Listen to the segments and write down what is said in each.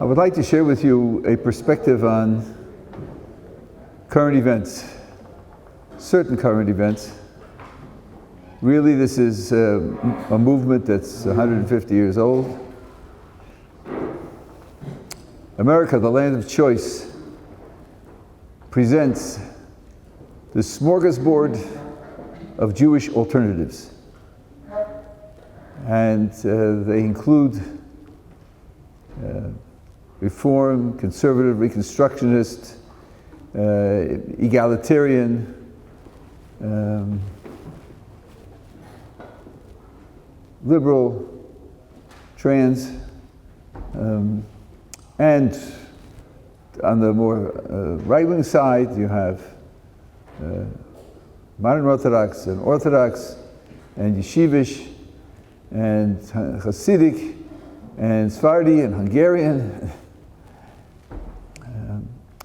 I would like to share with you a perspective on current events, certain current events. Really, this is a movement that's 150 years old. America, the land of choice, presents the smorgasbord of Jewish alternatives. And they include Reform, conservative, reconstructionist, egalitarian, liberal, trans, and on the more right-wing side you have modern Orthodox and Yeshivish and Hasidic and Sephardi and Hungarian.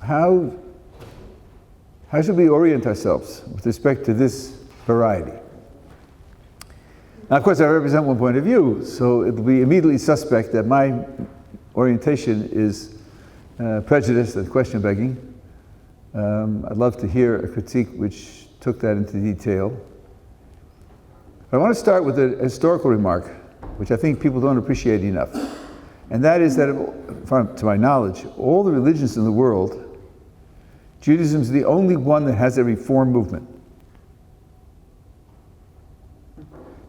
How should we orient ourselves with respect to this variety? Now, of course, I represent one point of view, so it will be immediately suspect that my orientation is prejudice and question begging. I'd love to hear a critique which took that into detail. I want to start with a historical remark, which I think people don't appreciate enough. And that is that, to my knowledge, all the religions in the world, Judaism is the only one that has a reform movement.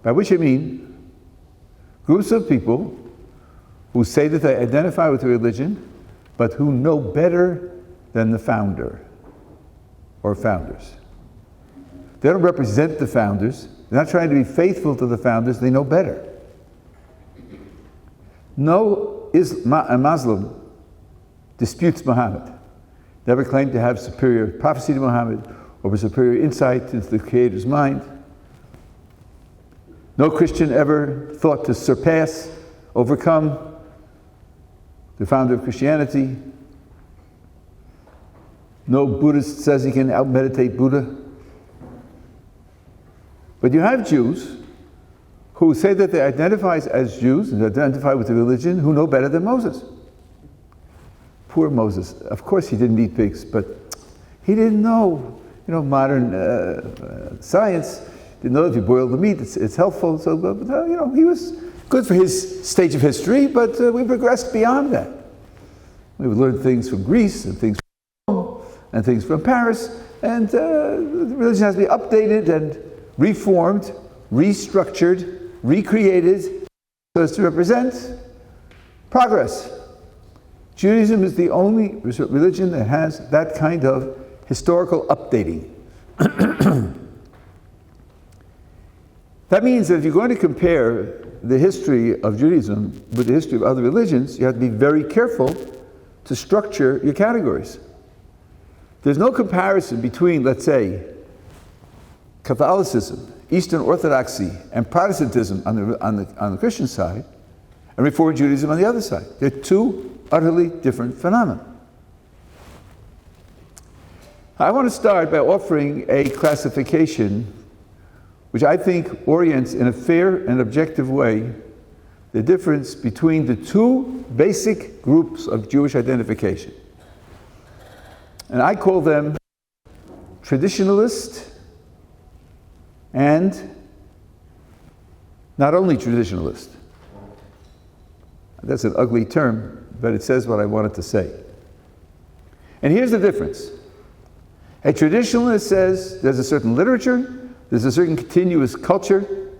By which I mean groups of people who say that they identify with the religion, but who know better than the founder or founders. They don't represent the founders. They're not trying to be faithful to the founders. They know better. No Muslim disputes Muhammad. Never claimed to have superior prophecy to Muhammad or superior insight into the Creator's mind. No Christian ever thought to surpass, overcome the founder of Christianity. No Buddhist says he can out-meditate Buddha. But you have Jews who say that they identify as Jews and identify with the religion who know better than Moses. Poor Moses. Of course he didn't eat pigs, but he didn't know, modern science. Didn't know if you boil the meat, it's healthful. So, he was good for his stage of history, but we progressed beyond that. We would learn things from Greece and things from Rome and things from Paris, and the religion has to be updated and reformed, restructured, recreated so as to represent progress. Judaism is the only religion that has that kind of historical updating. That means that if you're going to compare the history of Judaism with the history of other religions, you have to be very careful to structure your categories. There's no comparison between, let's say, Catholicism, Eastern Orthodoxy, and Protestantism on the Christian side, and Reform Judaism on the other side. They're two utterly different phenomena. I want to start by offering a classification which I think orients in a fair and objective way the difference between the two basic groups of Jewish identification. And I call them traditionalist and not only traditionalist. That's an ugly term, but it says what I wanted to say. And here's the difference. A traditionalist says there's a certain literature, there's a certain continuous culture,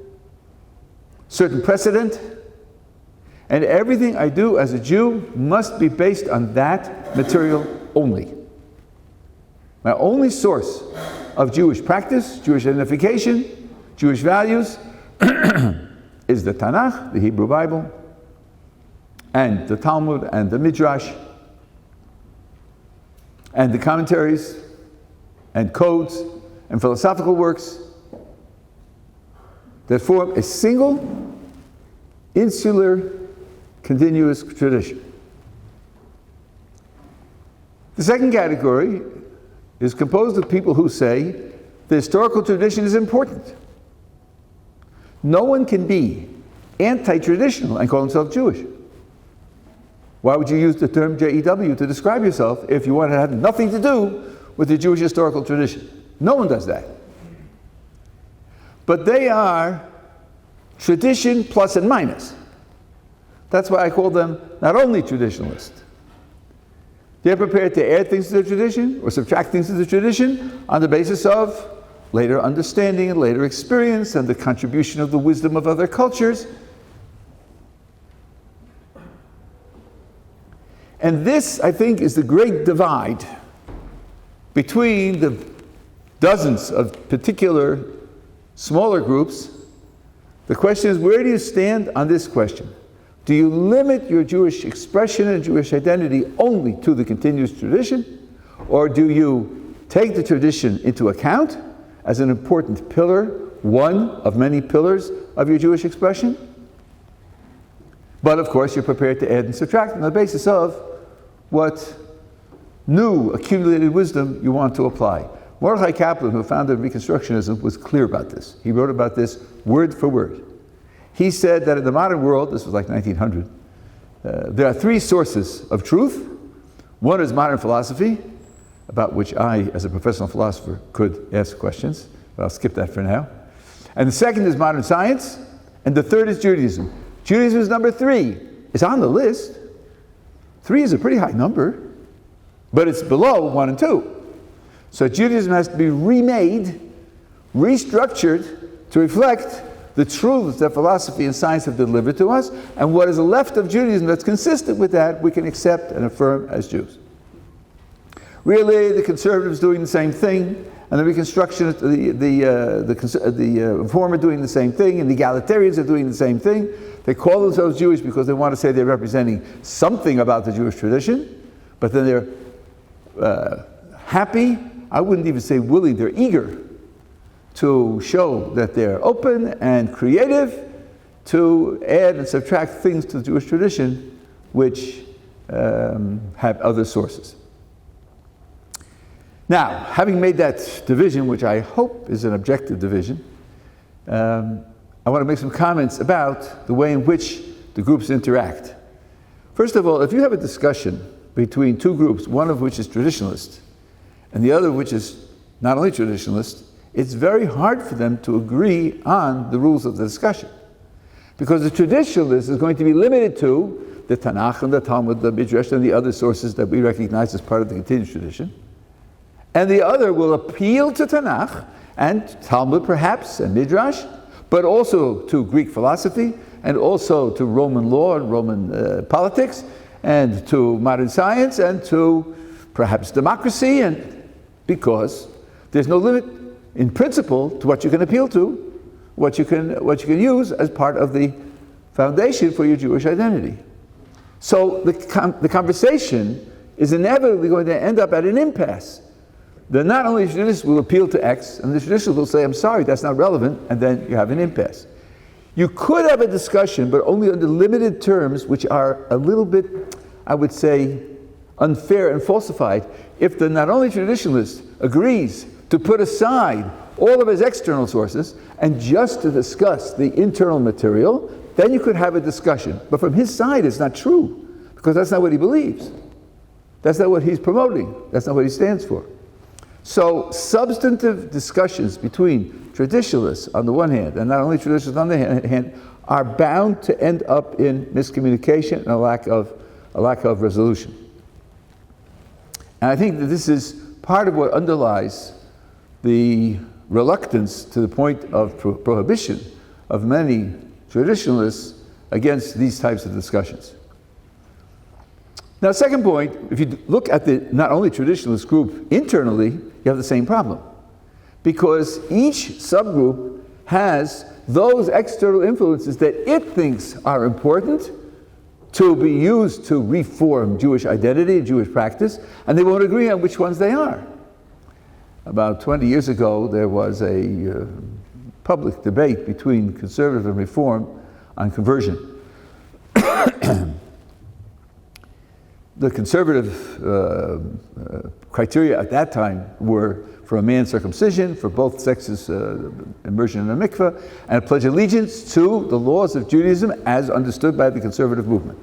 certain precedent, and everything I do as a Jew must be based on that material only. My only source of Jewish practice, Jewish identification, Jewish values is the Tanakh, the Hebrew Bible, and the Talmud and the Midrash, and the commentaries, and codes, and philosophical works that form a single, insular, continuous tradition. The second category is composed of people who say the historical tradition is important. No one can be anti-traditional and call himself Jewish. Why would you use the term JEW to describe yourself if you want to have nothing to do with the Jewish historical tradition? No one does that. But they are tradition plus and minus. That's why I call them not only traditionalists. They're prepared to add things to the tradition or subtract things to the tradition on the basis of later understanding and later experience and the contribution of the wisdom of other cultures. And this, I think, is the great divide between the dozens of particular smaller groups. The question is, where do you stand on this question? Do you limit your Jewish expression and Jewish identity only to the continuous tradition? Or do you take the tradition into account as an important pillar, one of many pillars of your Jewish expression? But of course, you're prepared to add and subtract on the basis of what new accumulated wisdom you want to apply. Mordechai Kaplan, who founded Reconstructionism, was clear about this. He wrote about this word for word. He said that in the modern world, this was like 1900, there are three sources of truth. One is modern philosophy, about which I, as a professional philosopher, could ask questions, but I'll skip that for now. And the second is modern science, and the third is Judaism. Judaism is number 3. It's on the list. 3 is a pretty high number, but it's below 1 and 2. So Judaism has to be remade, restructured to reflect the truths that philosophy and science have delivered to us, and what is left of Judaism that's consistent with that, we can accept and affirm as Jews. Really, the conservatives doing the same thing, and the Reconstructionists, the Reform are doing the same thing, and the egalitarians are doing the same thing. They call themselves Jewish because they want to say they're representing something about the Jewish tradition, but then they're happy, I wouldn't even say willing, they're eager to show that they're open and creative to add and subtract things to the Jewish tradition which have other sources. Now, having made that division, which I hope is an objective division, I want to make some comments about the way in which the groups interact. First of all, if you have a discussion between two groups, one of which is traditionalist and the other which is not only traditionalist, it's very hard for them to agree on the rules of the discussion. Because the traditionalist is going to be limited to the Tanakh and the Talmud, the Midrash, and the other sources that we recognize as part of the continuous tradition. And the other will appeal to Tanakh and Talmud perhaps, and Midrash, but also to Greek philosophy, and also to Roman law and Roman politics, and to modern science, and to perhaps democracy, and because there's no limit in principle to what you can appeal to, what you can use as part of the foundation for your Jewish identity. So the conversation is inevitably going to end up at an impasse. The not only traditionalists will appeal to X, and the traditionalists will say, I'm sorry, that's not relevant, and then you have an impasse. You could have a discussion, but only under limited terms, which are a little bit, I would say, unfair and falsified. If the not only traditionalist agrees to put aside all of his external sources and just to discuss the internal material, then you could have a discussion. But from his side, it's not true, because that's not what he believes. That's not what he's promoting. That's not what he stands for. So substantive discussions between traditionalists on the one hand, and not only traditionalists on the other hand, are bound to end up in miscommunication and a lack of resolution. And I think that this is part of what underlies the reluctance to the point of prohibition of many traditionalists against these types of discussions. Now, second point, if you look at the not only traditionalist group internally, you have the same problem. Because each subgroup has those external influences that it thinks are important to be used to reform Jewish identity and Jewish practice, and they won't agree on which ones they are. About 20 years ago, there was a public debate between conservative and reform on conversion. The conservative criteria at that time were for a man's circumcision, for both sexes immersion in a mikveh, and pledge allegiance to the laws of Judaism as understood by the conservative movement.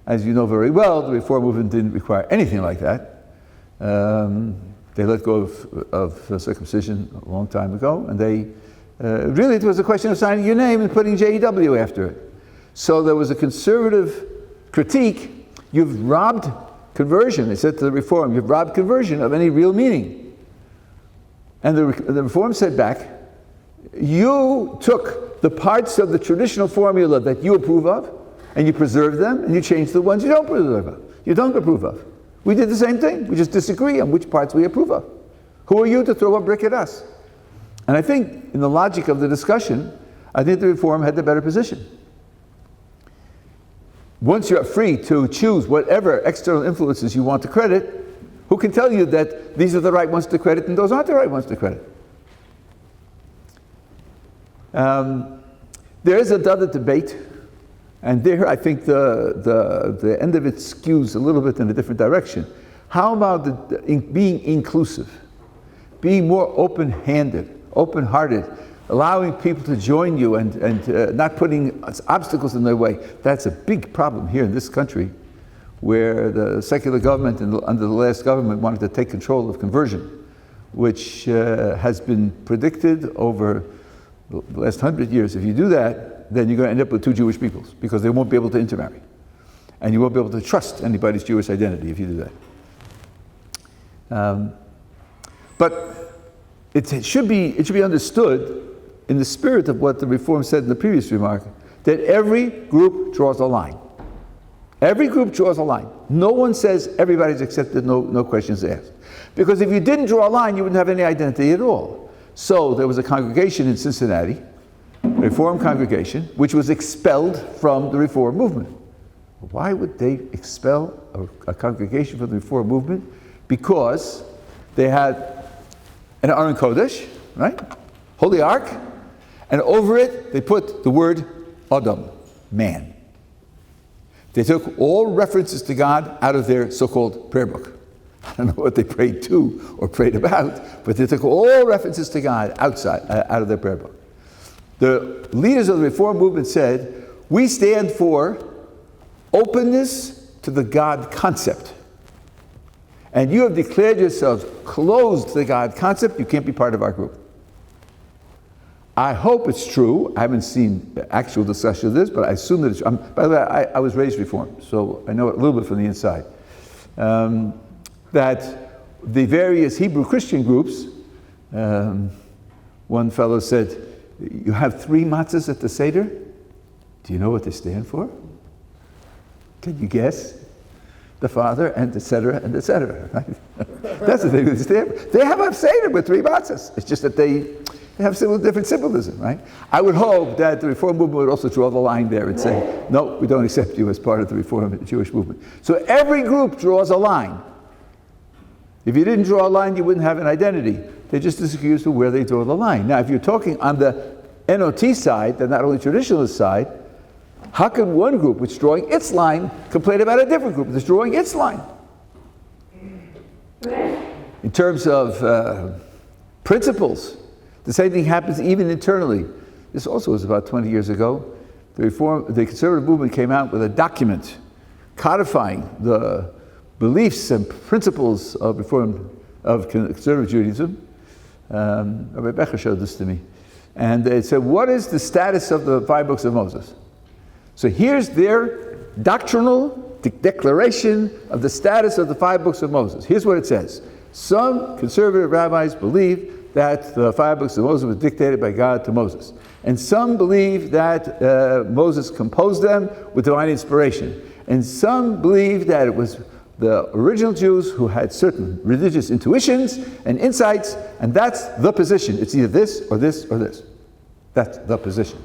As you know very well, the Reform movement didn't require anything like that. They let go of circumcision a long time ago, and they really, it was a question of signing your name and putting JEW after it. So there was a conservative critique. You've robbed conversion, they said to the Reform, you've robbed conversion of any real meaning. And the Reform said back, you took the parts of the traditional formula that you approve of, and you preserve them, and you change the ones you don't approve of. We did the same thing. We just disagree on which parts we approve of. Who are you to throw a brick at us? And I think, in the logic of the discussion, I think the Reform had the better position. Once you're free to choose whatever external influences you want to credit, who can tell you that these are the right ones to credit and those aren't the right ones to credit? There is another debate, and there I think the end of it skews a little bit in a different direction. How about being inclusive, being more open-handed, open-hearted, allowing people to join you and not putting obstacles in their way? That's a big problem here in this country, where the secular government under the last government wanted to take control of conversion, which has been predicted over the last 100 years. If you do that, then you're going to end up with two Jewish peoples, because they won't be able to intermarry. And you won't be able to trust anybody's Jewish identity if you do that. But it should be understood, in the spirit of what the Reform said in the previous remark, that every group draws a line. Every group draws a line. No one says everybody's accepted, no questions asked. Because if you didn't draw a line, you wouldn't have any identity at all. So there was a congregation in Cincinnati, a Reform congregation, which was expelled from the Reform movement. Why would they expel a congregation from the Reform movement? Because they had an Aron Kodesh, right? Holy Ark, and over it they put the word Adam, man. They took all references to God out of their so-called prayer book. I don't know what they prayed to or prayed about, but they took all references to God out of their prayer book. The leaders of the Reform movement said, we stand for openness to the God concept. And you have declared yourselves closed to the God concept, you can't be part of our group. I hope it's true. I haven't seen actual discussion of this, but I assume that it's true. By the way, I was raised Reformed, so I know a little bit from the inside. That the various Hebrew Christian groups, one fellow said, you have 3 matzahs at the Seder? Do you know what they stand for? Can you guess? The Father, and et cetera, right? That's the thing they stand for. They have a Seder with 3 matzahs. It's just that they have different symbolism, right? I would hope that the Reform movement would also draw the line there and say, no, we don't accept you as part of the Reform Jewish movement. So every group draws a line. If you didn't draw a line, you wouldn't have an identity. They just disagree as to where they draw the line. Now, if you're talking on the NOT side, the not only traditionalist side, how can one group which is drawing its line complain about a different group that's drawing its line? In terms of principles, the same thing happens even internally. This also was about 20 years ago. The conservative movement came out with a document codifying the beliefs and principles of conservative Judaism. Rabbi Becher showed this to me. And they said, what is the status of the 5 books of Moses? So here's their doctrinal declaration of the status of the 5 books of Moses. Here's what it says. Some conservative rabbis believe that the 5 books of Moses were dictated by God to Moses. And some believe that Moses composed them with divine inspiration. And some believe that it was the original Jews who had certain religious intuitions and insights, and that's the position. It's either this or this or this. That's the position.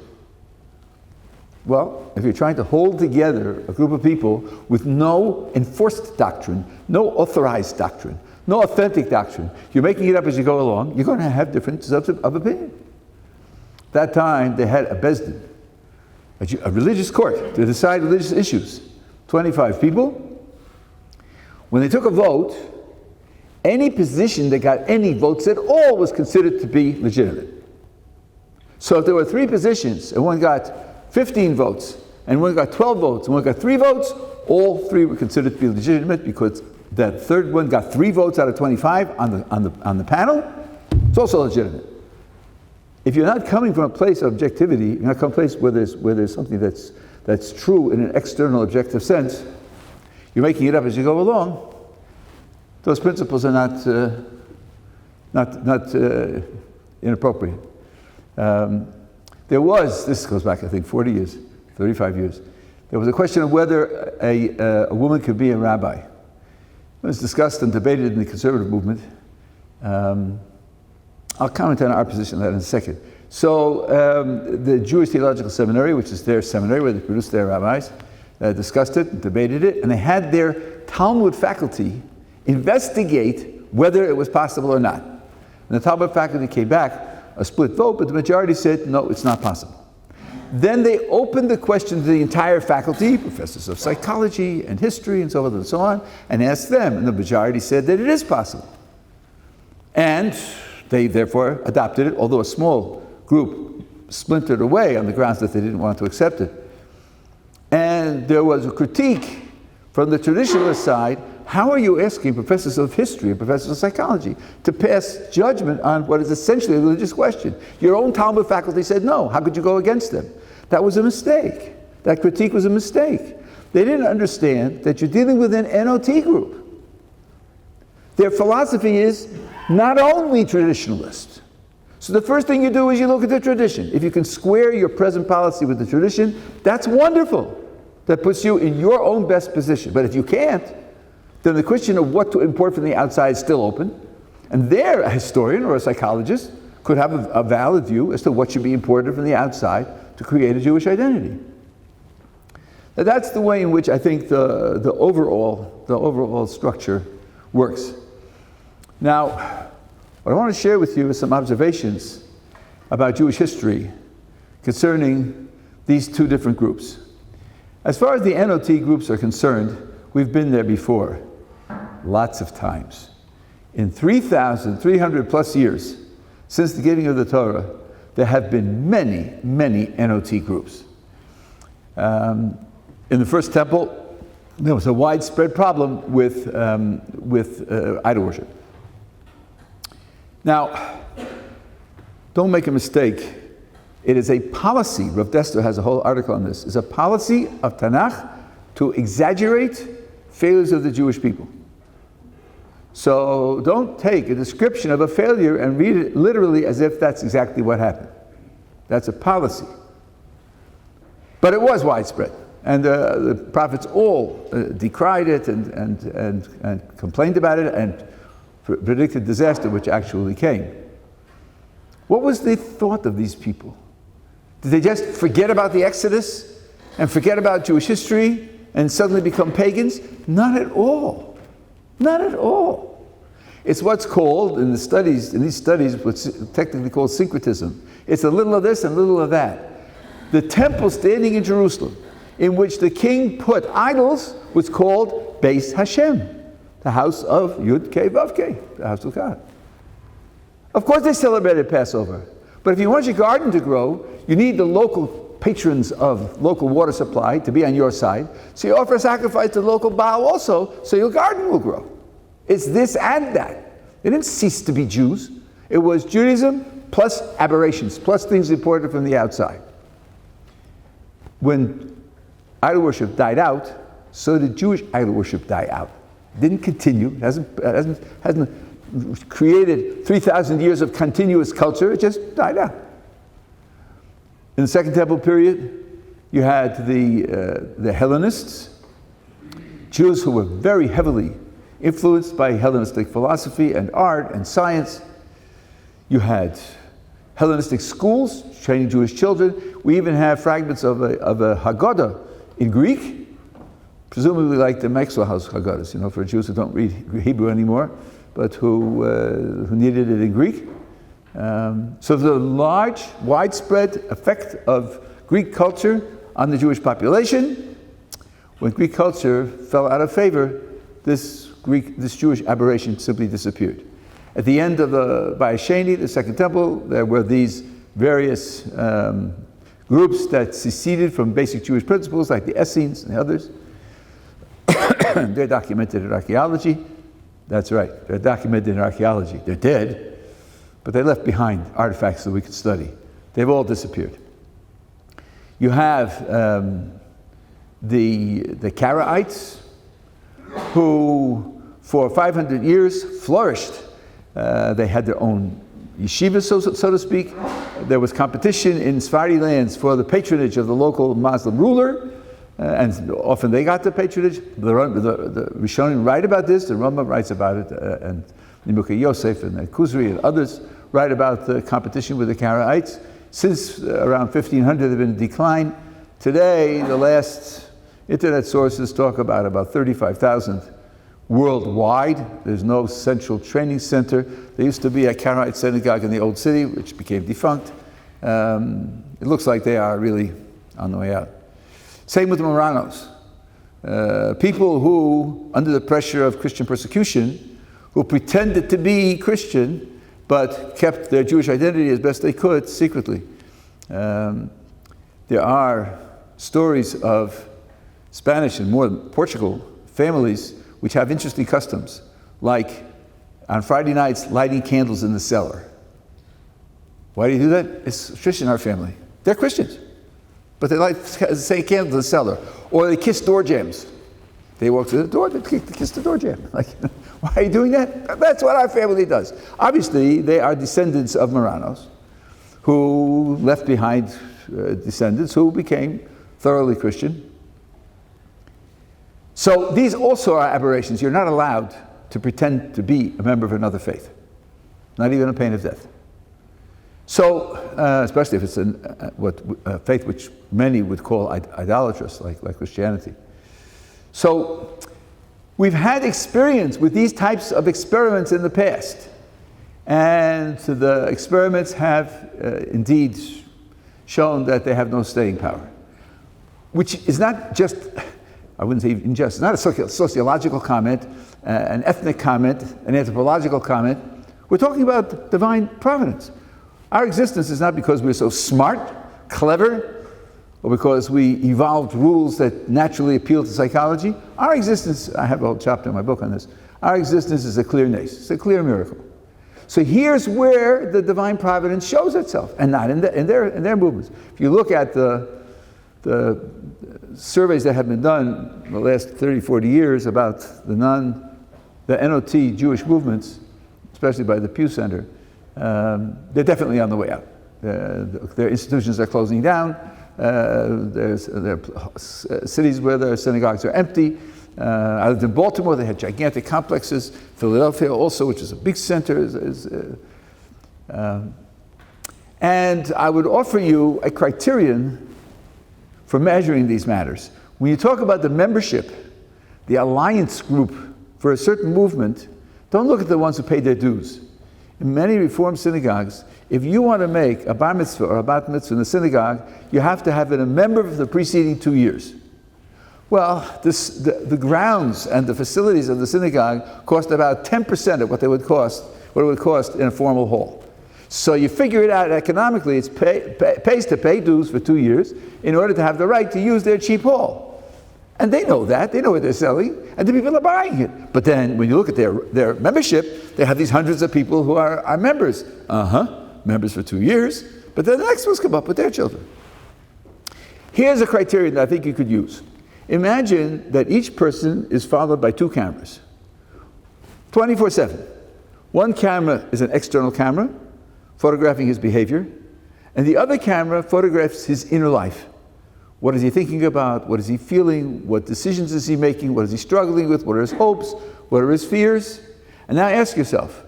Well, if you're trying to hold together a group of people with no enforced doctrine, no authorized doctrine, no authentic doctrine, you're making it up as you go along, you're going to have differences of opinion. That time they had a Bezdin, a religious court to decide religious issues. 25 people. When they took a vote, any position that got any votes at all was considered to be legitimate. So if there were 3 positions and one got 15 votes, and one got 12 votes, and one got 3 votes, all three were considered to be legitimate because that third one got 3 votes out of 25 on the panel. It's also legitimate. If you're not coming from a place of objectivity, you're not coming from a place where there's something that's true in an external objective sense, you're making it up as you go along. Those principles are not inappropriate. This goes back, I think, 40 years, 35 years. There was a question of whether a woman could be a rabbi. It was discussed and debated in the conservative movement. I'll comment on our position on that in a second. So the Jewish Theological Seminary, which is their seminary where they produce their rabbis, discussed it, debated it, and they had their Talmud faculty investigate whether it was possible or not. And the Talmud faculty came back, a split vote, but the majority said, no, it's not possible. Then they opened the question to the entire faculty, professors of psychology and history and so forth and so on, and asked them, and the majority said that it is possible. And they therefore adopted it, although a small group splintered away on the grounds that they didn't want to accept it. And there was a critique from the traditionalist side. How are you asking professors of history and professors of psychology to pass judgment on what is essentially a religious question? Your own Talmud faculty said no. How could you go against them? That was a mistake. That critique was a mistake. They didn't understand that you're dealing with an NOT group. Their philosophy is not only traditionalist. So the first thing you do is you look at the tradition. If you can square your present policy with the tradition, that's wonderful. That puts you in your own best position. But if you can't, then the question of what to import from the outside is still open. And there, a historian or a psychologist could have a valid view as to what should be imported from the outside to create a Jewish identity. Now, that's the way in which I think the overall structure works. Now, what I want to share with you is some observations about Jewish history concerning these two different groups. As far as the NOT groups are concerned, we've been there before, lots of times. In 3,300 plus years since the giving of the Torah, there have been many, many NOT groups. In the first temple, there was a widespread problem with idol worship. Now, don't make a mistake. It is a policy, Rav Dester has a whole article on this, it's a policy of Tanakh to exaggerate failures of the Jewish people. So don't take a description of a failure and read it literally as if that's exactly what happened. That's a policy. But it was widespread. And the prophets all decried it and complained about it and predicted disaster, which actually came. What was the thought of these people? Did they just forget about the Exodus and forget about Jewish history and suddenly become pagans? Not at all. Not at all. It's what's called in these studies, what's technically called syncretism. It's a little of this and a little of that. The temple standing in Jerusalem, in which the king put idols, was called Beis Hashem, the house of Yud Kei Vav Kei, the house of God. Of course they celebrated Passover, but if you want your garden to grow, you need the local patrons of local water supply to be on your side, so you offer a sacrifice to the local Baal also, so your garden will grow. It's this and that. They didn't cease to be Jews. It was Judaism plus aberrations, plus things imported from the outside. When idol worship died out, so did Jewish idol worship die out. It didn't continue. It hasn't created 3,000 years of continuous culture. It just died out. In the Second Temple period, you had the Hellenists, Jews who were very heavily influenced by Hellenistic philosophy and art and science. You had Hellenistic schools training Jewish children. We even have fragments of a Haggadah in Greek, presumably like the Maxwell House Haggadahs, for Jews who don't read Hebrew anymore, but who needed it in Greek. So the large, widespread effect of Greek culture on the Jewish population. When Greek culture fell out of favor, this Jewish aberration simply disappeared. At the end of the Bayesheni, the Second Temple, there were these various groups that seceded from basic Jewish principles, like the Essenes and the others. They're documented in archaeology. That's right, they're documented in archaeology. They're dead, but they left behind artifacts that we could study. They've all disappeared. You have the Karaites, who for 500 years flourished. They had their own yeshivas, so to speak. There was competition in Sephardi lands for the patronage of the local Muslim ruler, and often they got the patronage. The Rishonim write about this, the Rambam writes about it, and Nimukei Yosef and Kuzri and others write about the competition with the Karaites. Since around 1500 they've been in decline. Today, the last internet sources talk about 35,000 worldwide. There's no central training center. There used to be a Karaite synagogue in the old city, which became defunct. It looks like they are really on the way out. Same with the Marranos. People who, under the pressure of Christian persecution, who pretended to be Christian, but kept their Jewish identity as best they could secretly. There are stories of Spanish and more Portugal families which have interesting customs, like on Friday nights lighting candles in the cellar. Why do you do that? It's tradition in our family. They're Christians, but they light the same candles in the cellar. Or they kiss door jambs. They walk to the door, they kiss the door jamb. Like, why are you doing that? That's what our family does. Obviously, they are descendants of Marranos, who left behind descendants who became thoroughly Christian. So these also are aberrations. You're not allowed to pretend to be a member of another faith, not even on pain of death. So, especially if it's a faith which many would call idolatrous, like Christianity. So, we've had experience with these types of experiments in the past, and the experiments have indeed shown that they have no staying power, which is not just, I wouldn't say even just, it's not a sociological comment, an ethnic comment, an anthropological comment. We're talking about divine providence. Our existence is not because we're so smart, clever, or because we evolved rules that naturally appeal to psychology. Our existence, I have a whole chapter in my book on this, our existence is a clear nace, it's a clear miracle. So here's where the divine providence shows itself, and not in their movements. If you look at the surveys that have been done in the last 30, 40 years about the NOT Jewish movements, especially by the Pew Center, they're definitely on the way out. Their institutions are closing down. There are cities where their synagogues are empty. I lived in Baltimore, they had gigantic complexes. Philadelphia also, which is a big center. And I would offer you a criterion for measuring these matters. When you talk about the membership, the alliance group for a certain movement, don't look at the ones who paid their dues. In many Reform synagogues, if you want to make a bar mitzvah or a bat mitzvah in the synagogue, you have to have been a member of the preceding 2 years. Well, the grounds and the facilities of the synagogue cost about 10% of what it would cost in a formal hall. So you figure it out economically, it pays to pay dues for 2 years in order to have the right to use their cheap hall. And they know that, they know what they're selling, and the people are buying it. But then when you look at their membership, they have these hundreds of people who are members. Members for 2 years, but then the next ones come up with their children. Here's a criterion that I think you could use. Imagine that each person is followed by 2 cameras, 24/7. One camera is an external camera, photographing his behavior, and the other camera photographs his inner life. What is he thinking about? What is he feeling? What decisions is he making? What is he struggling with? What are his hopes? What are his fears? And now ask yourself,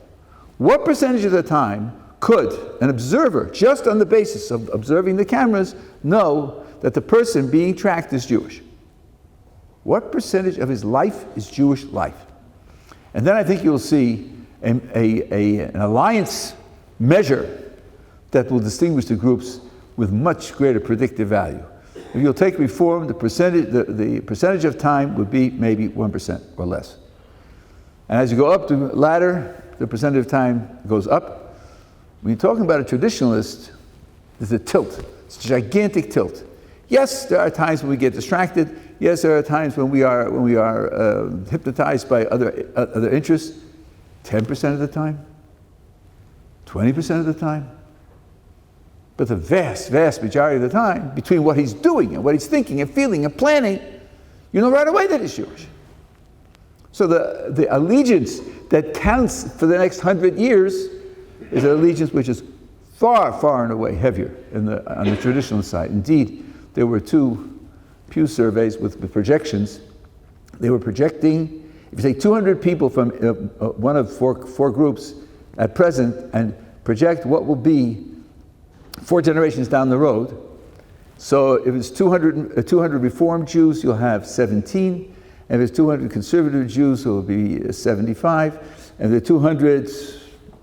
what percentage of the time could an observer, just on the basis of observing the cameras, know that the person being tracked is Jewish? What percentage of his life is Jewish life? And then I think you'll see an alliance measure that will distinguish the groups with much greater predictive value. If you'll take Reform, the percentage of time would be maybe 1% or less. And as you go up the ladder, the percentage of time goes up. When you're talking about a traditionalist, there's a tilt. It's a gigantic tilt. Yes, there are times when we get distracted. yes, there are times when we are hypnotized by other interests. 10% of the time, 20% of the time. But the vast, vast majority of the time, between what he's doing and what he's thinking and feeling and planning, you know right away that he's Jewish. So the allegiance that counts for the next 100 years is an allegiance which is far, far and away heavier on the traditional side. Indeed, there were 2 Pew surveys with projections. They were projecting, if you take 200 people from one of four groups at present and project what will be 4 generations down the road. So if it's 200 Reformed Jews, you'll have 17. And if it's 200 conservative Jews, it will be 75. And the 200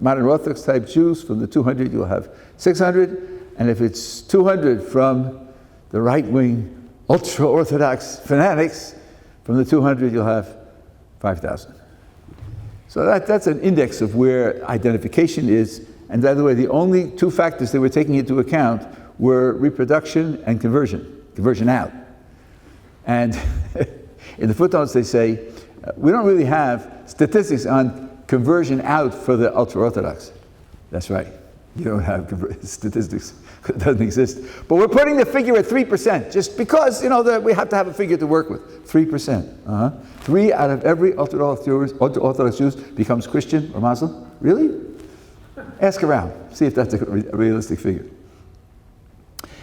modern Orthodox type Jews, from the 200 you'll have 600. And if it's 200 from the right-wing ultra-Orthodox fanatics, from the 200 you'll have 5,000. So that's an index of where identification is. And by the way, the only 2 factors they were taking into account were reproduction and conversion out. And in the footnotes they say, we don't really have statistics on conversion out for the ultra-Orthodox. That's right. You don't have statistics. It doesn't exist. But we're putting the figure at 3%, just because, we have to have a figure to work with. 3%. 3 out of every ultra-Orthodox Jews becomes Christian or Muslim. Really? Ask around. See if that's a realistic figure.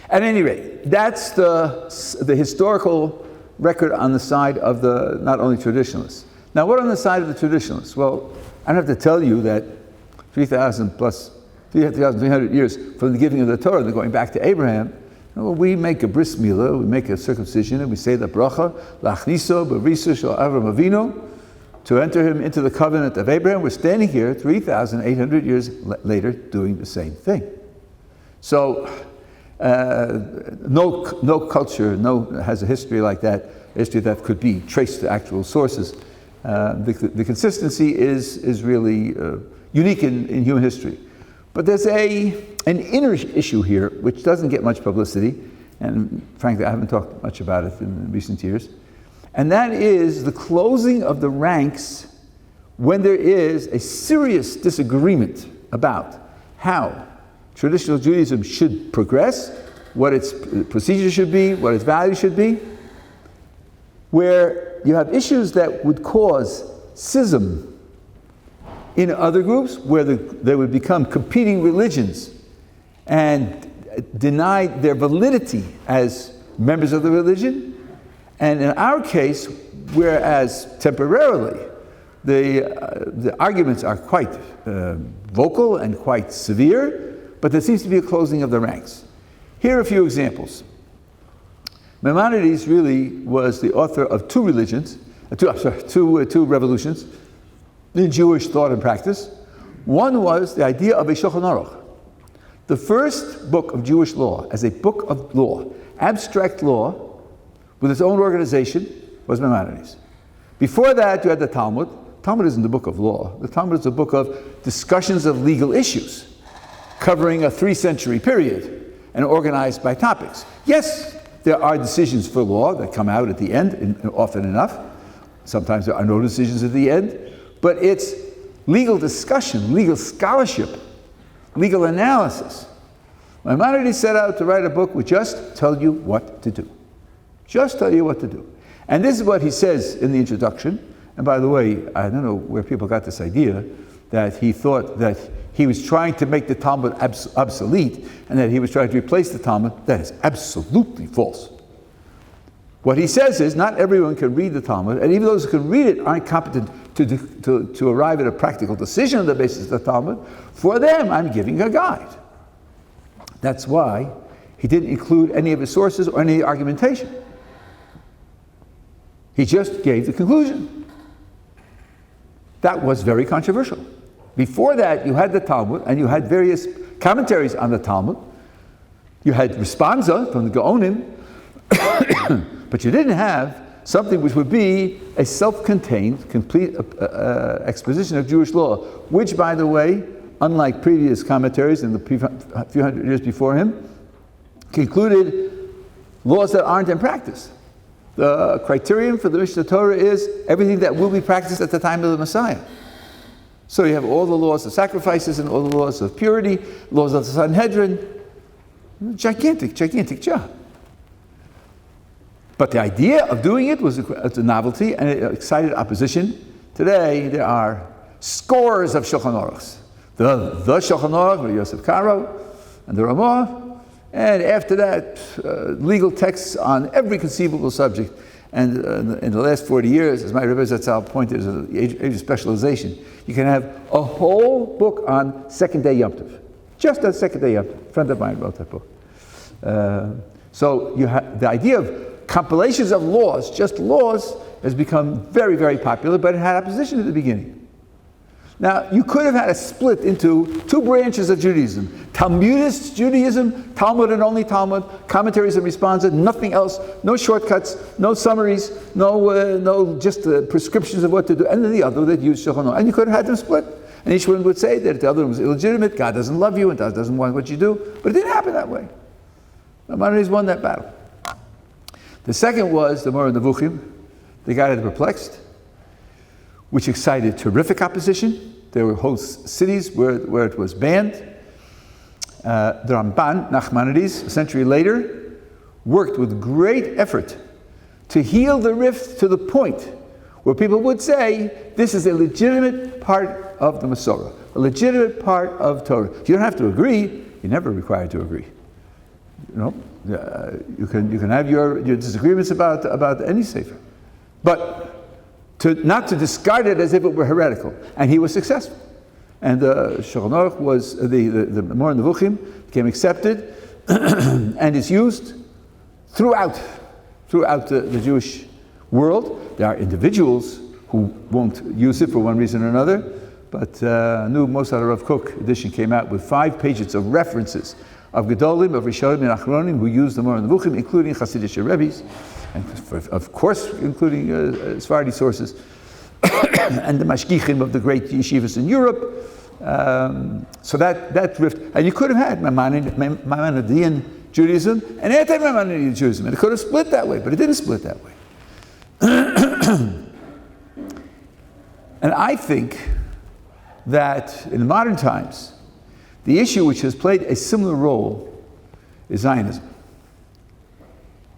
At any rate, that's the historical record on the side of the not only traditionalists. Now, what on the side of the traditionalists? Well, I don't have to tell you that 3,300 years from the giving of the Torah, they're going back to Abraham. We make a bris milah, we make a circumcision, and we say the bracha, lachniso b'risa shel Avram Avinu, to enter him into the covenant of Abraham. We're standing here 3,800 years later doing the same thing. So, no culture has a history like that, a history that could be traced to actual sources. The consistency is really unique in human history. But there's an inner issue here which doesn't get much publicity, and frankly I haven't talked much about it in recent years, and that is the closing of the ranks when there is a serious disagreement about how traditional Judaism should progress, what its procedure should be, what its value should be, where you have issues that would cause schism in other groups, where they would become competing religions and deny their validity as members of the religion. And in our case, whereas temporarily the arguments are quite vocal and quite severe, but there seems to be a closing of the ranks. Here are a few examples. Maimonides really was the author of 2 revolutions in Jewish thought and practice. One was the idea of a Shulchan Aruch. The first book of Jewish law, as a book of law, abstract law, with its own organization, was Maimonides. Before that, you had the Talmud. Talmud isn't a book of law. The Talmud is a book of discussions of legal issues, covering a 3-century period and organized by topics. Yes, there are decisions for law that come out at the end, often enough. Sometimes there are no decisions at the end. But it's legal discussion, legal scholarship, legal analysis. Maimonides set out to write a book which just tell you what to do. Just tell you what to do. And this is what he says in the introduction. And by the way, I don't know where people got this idea that he thought that he was trying to make the Talmud obsolete and that he was trying to replace the Talmud. That is absolutely false. What he says is not everyone can read the Talmud, and even those who can read it aren't competent to arrive at a practical decision on the basis of the Talmud. For them, I'm giving a guide. That's why he didn't include any of his sources or any argumentation. He just gave the conclusion. That was very controversial. Before that, you had the Talmud, and you had various commentaries on the Talmud. You had responsa from the Gaonim, but you didn't have something which would be a self-contained, complete exposition of Jewish law, which, by the way, unlike previous commentaries in the few hundred years before him, concluded laws that aren't in practice. The criterion for the Mishnah Torah is everything that will be practiced at the time of the Messiah. So you have all the laws of sacrifices and all the laws of purity, laws of the Sanhedrin. Gigantic job. But the idea of doing it was a novelty, and it excited opposition. Today, there are scores of Shulchan Aruchs. The Shulchan Aruch, with Yosef Karo, and the Ramah, and after that, legal texts on every conceivable subject. And in the last 40 years, as my Rabbi Zatzal pointed, is an age of specialization. You can have a whole book on second day Yom Tov. Just on second day Yom Tov. A friend of mine wrote that book. So you have the idea of compilations of laws, just laws, has become very, very popular, but it had opposition at the beginning. Now, you could have had a split into two branches of Judaism. Talmudist Judaism, Talmud and only Talmud, commentaries and responses, nothing else, no shortcuts, no summaries, no just prescriptions of what to do, and then the other that used Shulchan Aruch. And you could have had them split. And each one would say that the other one was illegitimate, God doesn't love you, and doesn't want what you do. But it didn't happen that way. Maimonides won that battle. The second was the Moreh Nevuchim, the guy that perplexed, which excited terrific opposition. There were whole cities where it was banned. The Ramban, Nachmanides, a century later, worked with great effort to heal the rift to the point where people would say, this is a legitimate part of the Masorah, a legitimate part of Torah. You don't have to agree, you're never required to agree. You can have your disagreements about any sefer. But not to discard it as if it were heretical. And he was successful. And the Shulchan Aruch was, the Moreh Nevuchim became accepted and is used throughout the Jewish world. There are individuals who won't use it for one reason or another, but a new Mosad Rav Kook edition came out with 5 pages of references of Gottleib, of Rishonim and Achronim who used the Moreh Nevuchim, including Hasidic Rebbes, and of course, including Sephardi sources, and the mashgichim of the great yeshivas in Europe. So that rift, and you could have had Maimonidean Judaism and anti-Maimonidean Judaism, and it could have split that way, but it didn't split that way. And I think that in modern times, the issue which has played a similar role is Zionism.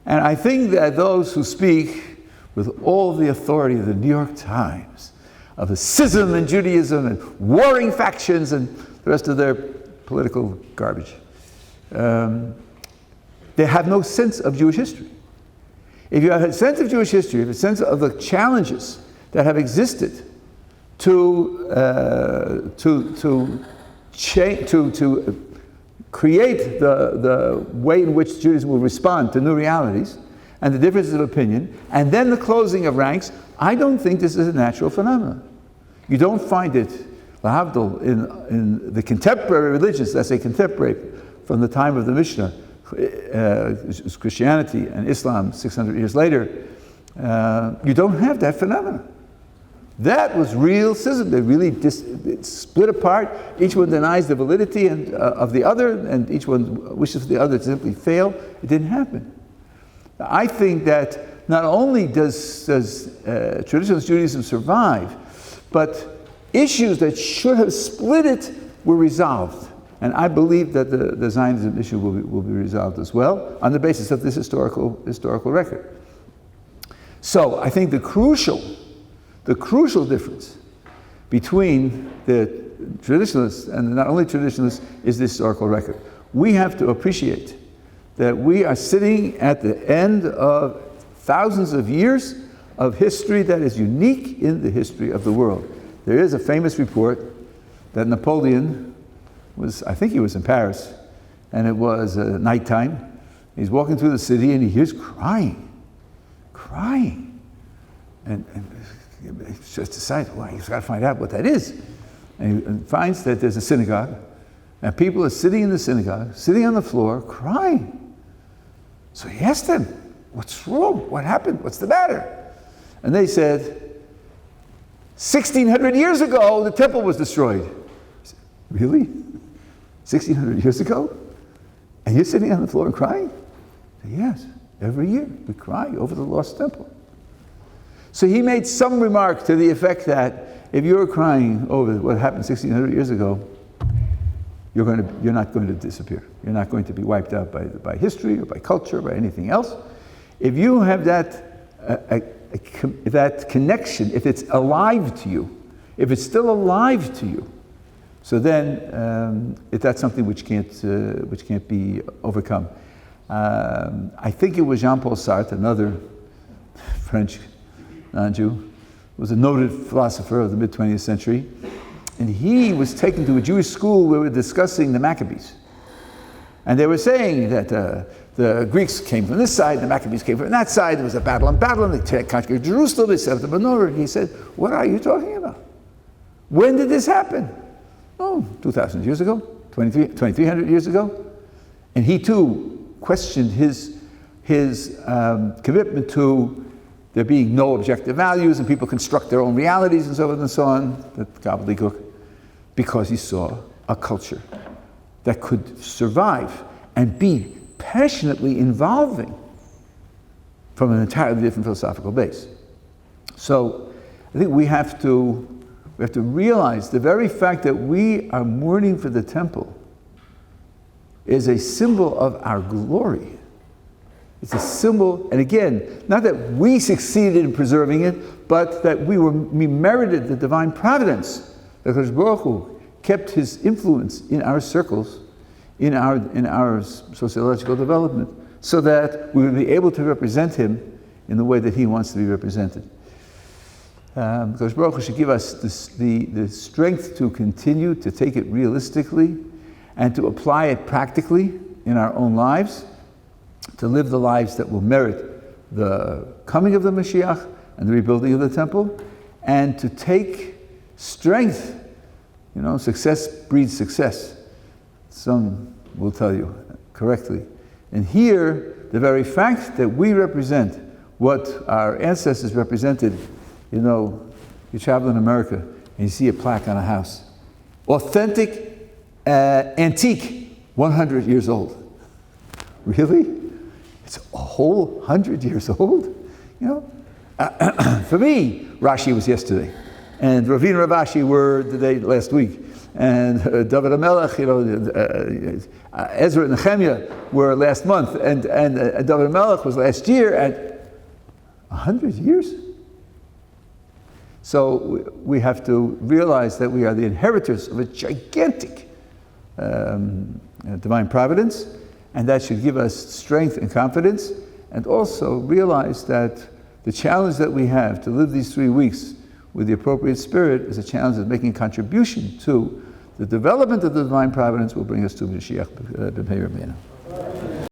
And I think that those who speak with all the authority of the New York Times, of the schism in Judaism and warring factions and the rest of their political garbage, they have no sense of Jewish history. If you have a sense of Jewish history, if you have a sense of the challenges that have existed to create the way in which Judaism will respond to new realities and the differences of opinion, and then the closing of ranks, I don't think this is a natural phenomenon. You don't find it, lahavdil, in the contemporary religions, let's say contemporary, from the time of the Mishnah, Christianity and Islam 600 years later, you don't have that phenomenon. That was real schism. They really split apart. Each one denies the validity of the other, and each one wishes for the other to simply fail. It didn't happen. I think that not only does traditionalist Judaism survive, but issues that should have split it were resolved. And I believe that the Zionism issue will be resolved as well on the basis of this historical record. So I think the crucial difference between the traditionalists and not only traditionalists is the historical record. We have to appreciate that we are sitting at the end of thousands of years of history that is unique in the history of the world. There is a famous report that Napoleon I think he was in Paris, and it was nighttime. He's walking through the city and he hears crying. And he just decides, well, he's got to find out what that is. And he finds that there's a synagogue, and people are sitting in the synagogue, sitting on the floor, crying. So he asked them, what's wrong? What happened? What's the matter? And they said, 1,600 years ago, the temple was destroyed. He said, really? 1,600 years ago? And you're sitting on the floor and crying? He said, yes. Every year we cry over the lost temple. So he made some remark to the effect that if you're crying over what happened 1600 years ago, you're not going to disappear. You're not going to be wiped out by history or by culture or by anything else. If you have that connection, if it's alive to you, if it's still alive to you, so then that's something which can't be overcome. I think it was Jean-Paul Sartre, another French non-Jew, was a noted philosopher of the mid-20th century, and he was taken to a Jewish school where we were discussing the Maccabees. And they were saying that the Greeks came from this side, the Maccabees came from that side, there was a battle, and they conquered Jerusalem, they set up the menorah, and he said, what are you talking about? When did this happen? Oh, 2,000 years ago, 2,300 years ago. And he too questioned his commitment to there being no objective values and people construct their own realities and so forth and so on, that gobbledygook, because he saw a culture that could survive and be passionately involving from an entirely different philosophical base. So I think we have to realize the very fact that we are mourning for the temple is a symbol of our glory. It's a symbol, and again, not that we succeeded in preserving it, but that we merited the divine providence. That Baruch Hu kept his influence in our circles, in our sociological development, so that we would be able to represent him in the way that he wants to be represented. Because Baruch Hu should give us the strength to continue to take it realistically and to apply it practically in our own lives, to live the lives that will merit the coming of the Mashiach and the rebuilding of the temple, and to take strength. Success breeds success. Some will tell you correctly. And here, the very fact that we represent what our ancestors represented, you travel in America and you see a plaque on a house. Authentic, antique, 100 years old. Really? It's a whole 100 years old? For me, Rashi was yesterday. And Ravina and Ravashi were the day last week. And Dovid HaMelech, Ezra and Nehemiah were last month. And Dovid HaMelech was last year. And 100 years? So we have to realize that we are the inheritors of a gigantic divine providence, and that should give us strength and confidence, and also realize that the challenge that we have to live these 3 weeks with the appropriate spirit is a challenge of making a contribution to the development of the divine providence will bring us to Mashiach B'nei Rabbeinu.